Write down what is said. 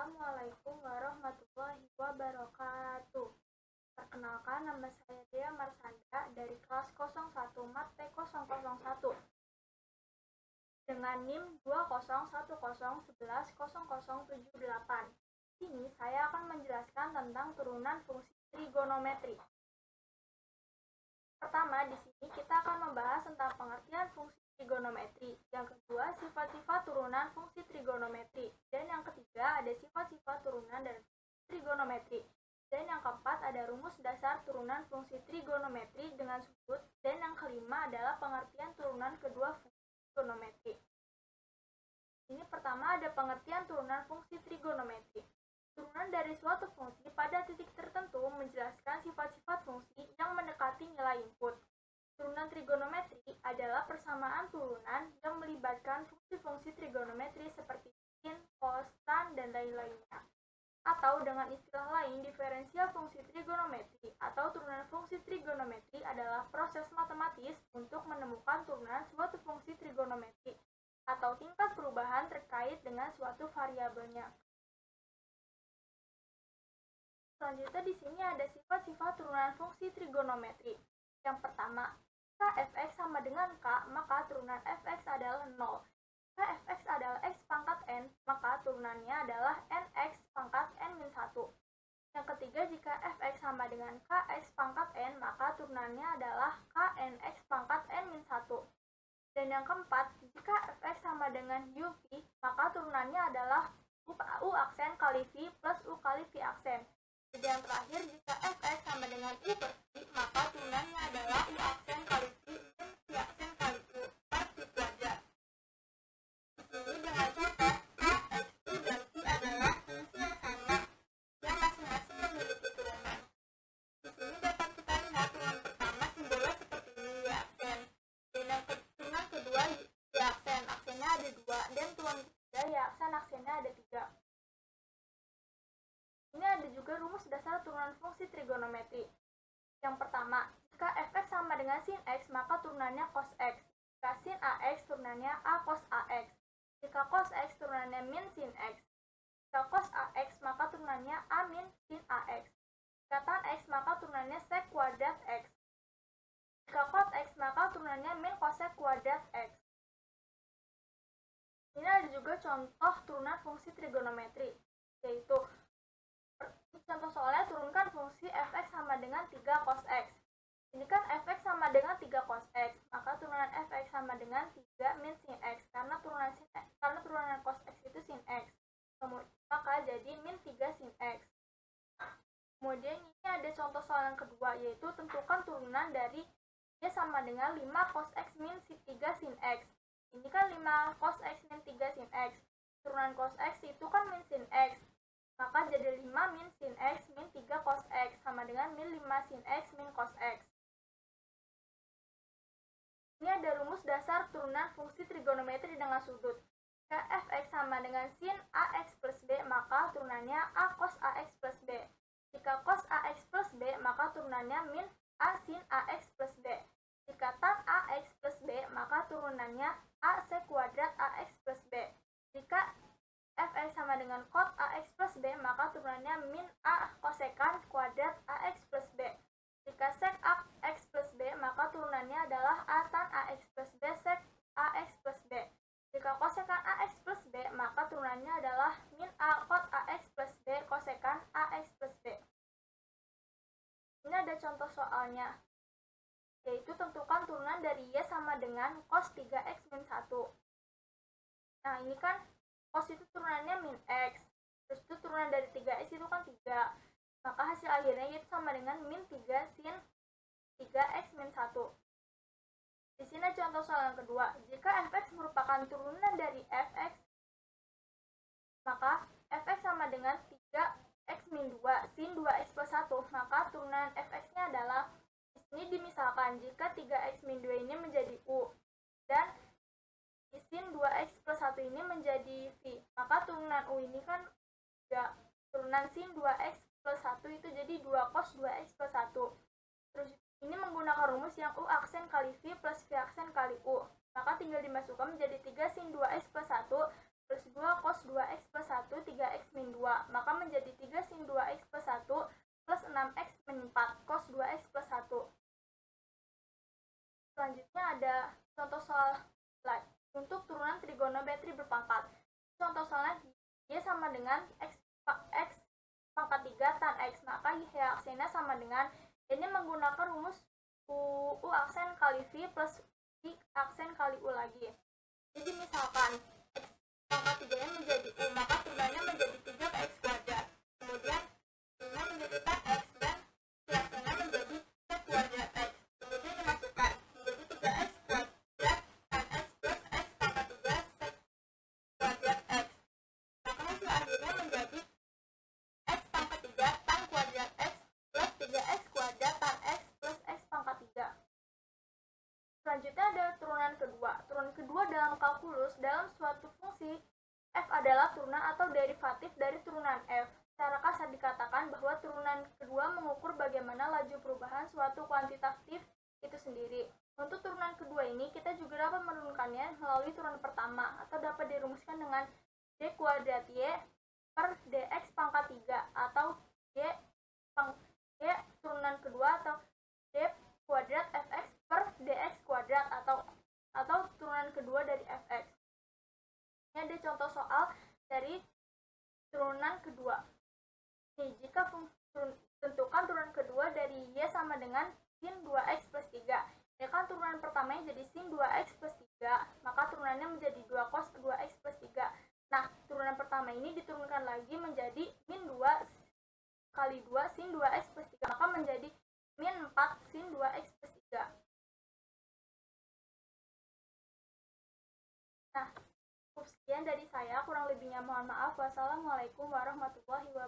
Assalamualaikum warahmatullahi wabarakatuh. Perkenalkan, nama saya Dea Marsanda dari kelas 01 Mat P001 dengan NIM 20101100078. Ini saya akan menjelaskan tentang turunan fungsi trigonometri. Pertama, di sini kita akan membahas tentang pengertian fungsi trigonometri. Yang kedua, sifat-sifat turunan fungsi trigonometri. Dan yang ketiga, ada sifat-sifat turunan dari trigonometri. Dan yang keempat, ada rumus dasar turunan fungsi trigonometri dengan sudut. Dan yang kelima adalah pengertian turunan kedua fungsi trigonometri. Ini pertama ada pengertian turunan fungsi trigonometri. Turunan dari suatu fungsi pada titik tertentu menjelaskan sifat-sifat fungsi yang mendekati nilai input. Turunan trigonometri adalah persamaan turunan yang melibatkan fungsi-fungsi trigonometri seperti sin, cos, tan, dan lain-lainnya. Atau dengan istilah lain, diferensial fungsi trigonometri atau turunan fungsi trigonometri adalah proses matematis untuk menemukan turunan suatu fungsi trigonometri atau tingkat perubahan terkait dengan suatu variabelnya. Selanjutnya di sini ada sifat-sifat turunan fungsi trigonometri. Yang pertama, jika fx sama dengan k, maka turunan fx adalah 0. Jika fx adalah x pangkat n, maka turunannya adalah nx pangkat n-1. Yang ketiga, jika fx sama dengan kx pangkat n, maka turunannya adalah knx pangkat n-1. Dan yang keempat, jika fx sama dengan uv, maka turunannya adalah u aksen kali v plus u kali v aksen. Jadi yang terakhir, jika fx sama dengan u per v, maka turunannya adalah u aksen kali v min v aksen kali u per v pelajar. Di sini dengan contoh, a, x, u, dan v adalah fungsi yang sama yang masing-masing memiliki turunan. Di sini dapat kita lihat turunan pertama simbolnya seperti ini, y aksen. Dan yang turunan kedua, y aksen, aksennya ada 2. Dan turunan ketiga, y aksen, aksennya ada 3. Ini ada juga rumus dasar turunan fungsi trigonometri. Yang pertama, jika fx sama dengan sin x, maka turunannya cos x. Jika sin ax, turunannya a cos ax. Jika cos x, turunannya min sin x. Jika cos ax, maka turunannya a min sin ax. Jika tan x, maka turunannya sek kuadrat x. Jika cot x, maka turunannya min cosek kuadrat x. Ini ada juga contoh turunan fungsi trigonometri, yaitu contoh soalnya turunkan fungsi fx sama dengan 3 cos x. Ini kan fx sama dengan 3 cos x, maka turunan fx sama dengan 3 min sin x, karena turunan cos x itu sin x. Maka jadi min 3 sin x. Kemudian ini ada contoh soal yang kedua, yaitu tentukan turunan dari y sama dengan 5 cos x min 3 sin x. Ini kan 5 cos x min 3 sin x. Turunan cos x itu kan min sin x. Maka jadi 5 min sin x min 3 cos x sama dengan min 5 sin x min cos x. Ini ada rumus dasar turunan fungsi trigonometri dengan sudut. Jika fx sama dengan sin ax plus b, maka turunannya a cos ax plus b. Jika cos ax plus b, maka turunannya min a sin ax plus b. Jika tan ax plus b, maka turunannya a sek kuadrat ax plus b. Jika fx sama dengan cot ax plus b, maka turunannya min a kosekan kuadrat ax plus b. Jika sek ax plus b, maka turunannya adalah a tan ax plus b sek ax plus b. Jika kosekan ax plus b, maka turunannya adalah min a cot ax plus b kosekan ax plus b. Ini ada contoh soalnya, yaitu tentukan turunan dari y sama dengan cos 3x min 1. Nah ini kan cos itu turunannya min x, terus itu turunan dari 3x itu kan 3. Maka hasil akhirnya itu sama dengan min 3 sin 3x min 1. Di sini contoh soal yang kedua, jika fx merupakan turunan dari fx, maka fx sama dengan 3x min 2 sin 2x plus 1, maka turunan fx-nya adalah, di sini dimisalkan jika 3x min 2 ini menjadi u, dan sin 2x plus 1 ini menjadi v, maka turunan u ini kan ya, turunan sin 2x plus 1 itu jadi 2 cos 2x plus 1. Terus ini menggunakan rumus yang u aksen kali v plus v aksen kali u, maka tinggal dimasukkan menjadi 3 sin 2x plus 1 plus 2 cos 2x plus 1 3x min 2, maka menjadi 3 sin 2x plus 1 plus 6x min 4 cos 2x plus 1. Selanjutnya ada contoh soal lain untuk turunan trigonometri berpangkat. Contoh soalnya Y sama dengan x pangkat 3 tan x, maka Y aksennya sama dengan, ini menggunakan rumus U aksen kali V plus V aksen kali U lagi. Jadi misalkan x pangkat 3 nya menjadi U, maka turunannya menjadi 3x kuadrat. Kemudian turunannya menjadi tan x dan Y aksennya menjadi z kuadrat x. Kemudian dimasukkan menjadi 3x kuadrat tan x plus x pangkat 3 z kuadrat x. Maka hasil akhirnya menjadi x pangkat 3 tan kuadrat x plus 3x kuadrat tan x plus x pangkat 3. Selanjutnya ada turunan kedua. Turunan kedua dalam kalkulus, dalam suatu fungsi f adalah turunan atau derivatif dari turunan f. Secara kasar dikatakan bahwa turunan kedua mengukur bagaimana laju perubahan suatu kuantitatif itu sendiri. Untuk turunan kedua ini, kita juga dapat menurunkannya melalui turunan pertama, atau dapat dirumuskan dengan d kuadrat y per dx pangkat 3, atau y turunan kedua, atau d kuadrat fx per dx kuadrat, atau turunan kedua dari fx. Ini ada contoh soal dari turunan kedua. Nih, jika tentukan turunan kedua dari y sama dengan sin 2x plus 3. Ya kan turunan pertamanya jadi sin 2x plus 3, maka turunannya menjadi 2 cos 2x plus 3. Nah, turunan pertama ini diturunkan lagi menjadi min 2 kali 2 sin 2x plus 3, maka menjadi min 4 sin 2x plus 3. Nah, cukup sekian dari saya, kurang lebihnya mohon maaf. Wassalamualaikum warahmatullahi wabarakatuh.